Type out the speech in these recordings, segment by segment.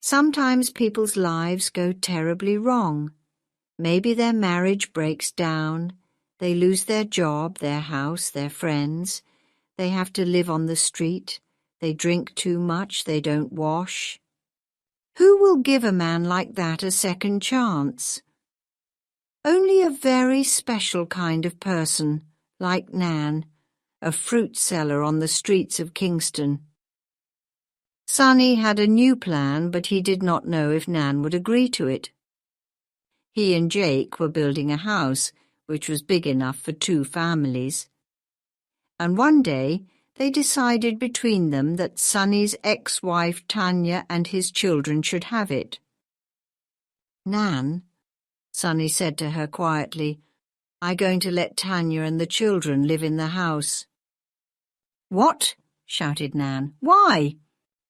Sometimes people's lives go terribly wrong. Maybe their marriage breaks down, they lose their job, their house, their friends, they have to live on the street, they drink too much, they don't wash. Who will give a man like that a second chance? Only a very special kind of person, like Nan, a fruit seller on the streets of Kingston. Sonny had a new plan, but he did not know if Nan would agree to it. He and Jake were building a house which was big enough for 2 families. And one day they decided between them that Sonny's ex-wife Tanya and his children should have it. "Nan," Sonny said to her quietly, "I'm going to let Tanya and the children live in the house." "What?" shouted Nan. "Why?"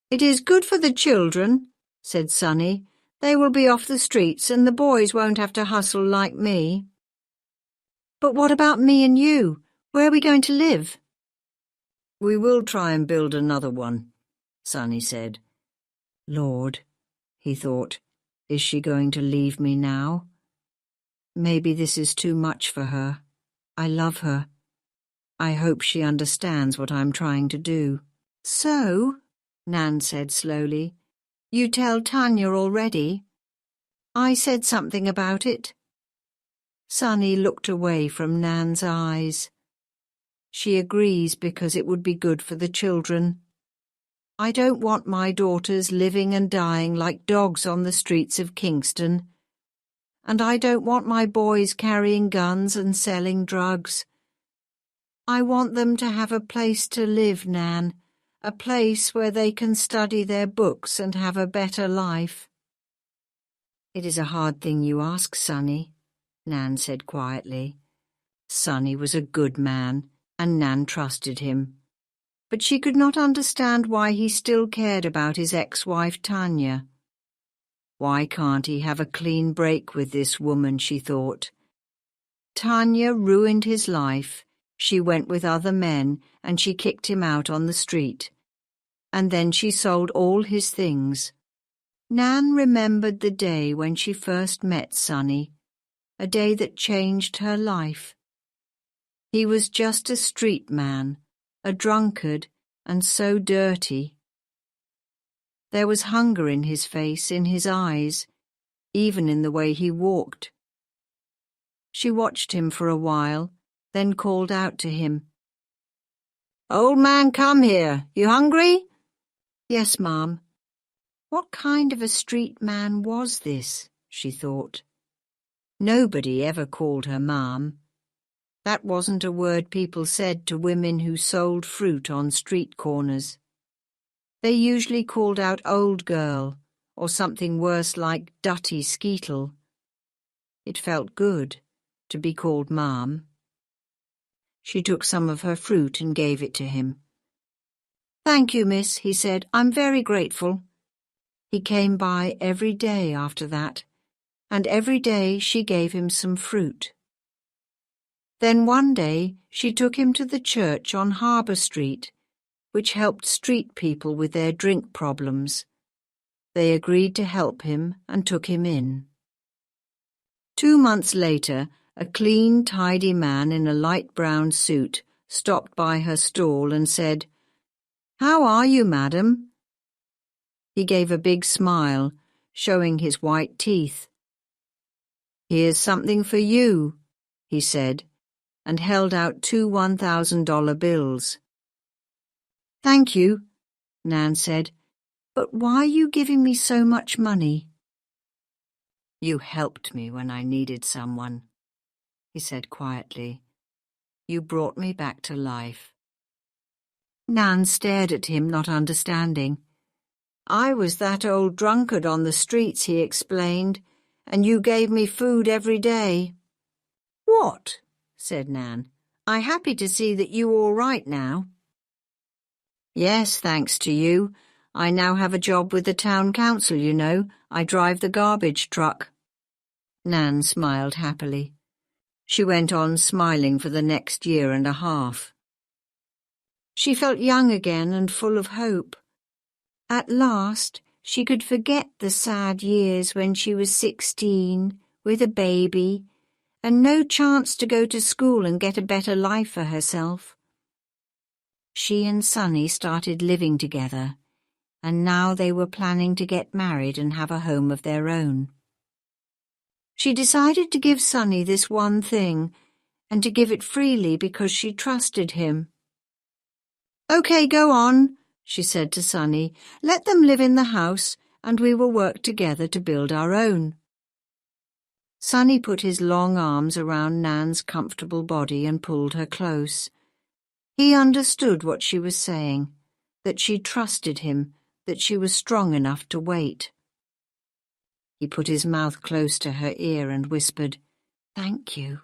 "It is good for the children," said Sonny. "They will be off the streets and the boys won't have to hustle like me." "But what about me and you? Where are we going to live?" "We will try and build another one," Sonny said. "Lord," he thought, "is she going to leave me now? Maybe this is too much for her. I love her. I hope she understands what I'm trying to do." "So," Nan said slowly, "you tell Tanya already? I said something about it." Sonny looked away from Nan's eyes. "She agrees because it would be good for the children. I don't want my daughters living and dying like dogs on the streets of Kingston. And I don't want my boys carrying guns and selling drugs. I want them to have a place to live, Nan, a place where they can study their books and have a better life." "It is a hard thing you ask, Sonny," Nan said quietly. Sonny was a good man, and Nan trusted him. But she could not understand why he still cared about his ex-wife Tanya. Why can't he have a clean break with this woman, she thought. Tanya ruined his life. She went with other men, and she kicked him out on the street. And then she sold all his things. Nan remembered the day when she first met Sonny, a day that changed her life. He was just a street man, a drunkard, and so dirty. There was hunger in his face, in his eyes, even in the way he walked. She watched him for a while, then called out to him. "Old man, come here. You hungry?" "Yes, Mom." What kind of a street man was this, she thought. Nobody ever called her Mom. That wasn't a word people said to women who sold fruit on street corners. They usually called out old girl, or something worse like Dutty Skeetle. It felt good to be called Mom. She took some of her fruit and gave it to him. "Thank you, miss," he said. "I'm very grateful." He came by every day after that, and every day she gave him some fruit. Then one day she took him to the church on Harbour Street, which helped street people with their drink problems. They agreed to help him and took him in. 2 months later, a clean, tidy man in a light brown suit stopped by her stall and said, "How are you, madam?" He gave a big smile, showing his white teeth. "Here's something for you," he said, and held out 2 $1,000 bills. "Thank you," Nan said, "but why are you giving me so much money?" "You helped me when I needed someone," he said quietly. "You brought me back to life." Nan stared at him, not understanding. "I was that old drunkard on the streets," he explained, "and you gave me food every day." "What?" said Nan. "I'm happy to see that you're all right now." "Yes, thanks to you. I now have a job with the town council, you know. I drive the garbage truck." Nan smiled happily. She went on smiling for the next year and a half. She felt young again and full of hope. At last, she could forget the sad years when she was 16, with a baby, and no chance to go to school and get a better life for herself. She and Sonny started living together, and now they were planning to get married and have a home of their own. She decided to give Sonny this one thing, and to give it freely because she trusted him. "Okay, go on," she said to Sonny. "Let them live in the house, and we will work together to build our own." Sonny put his long arms around Nan's comfortable body and pulled her close. He understood what she was saying, that she trusted him, that she was strong enough to wait. He put his mouth close to her ear and whispered, "Thank you."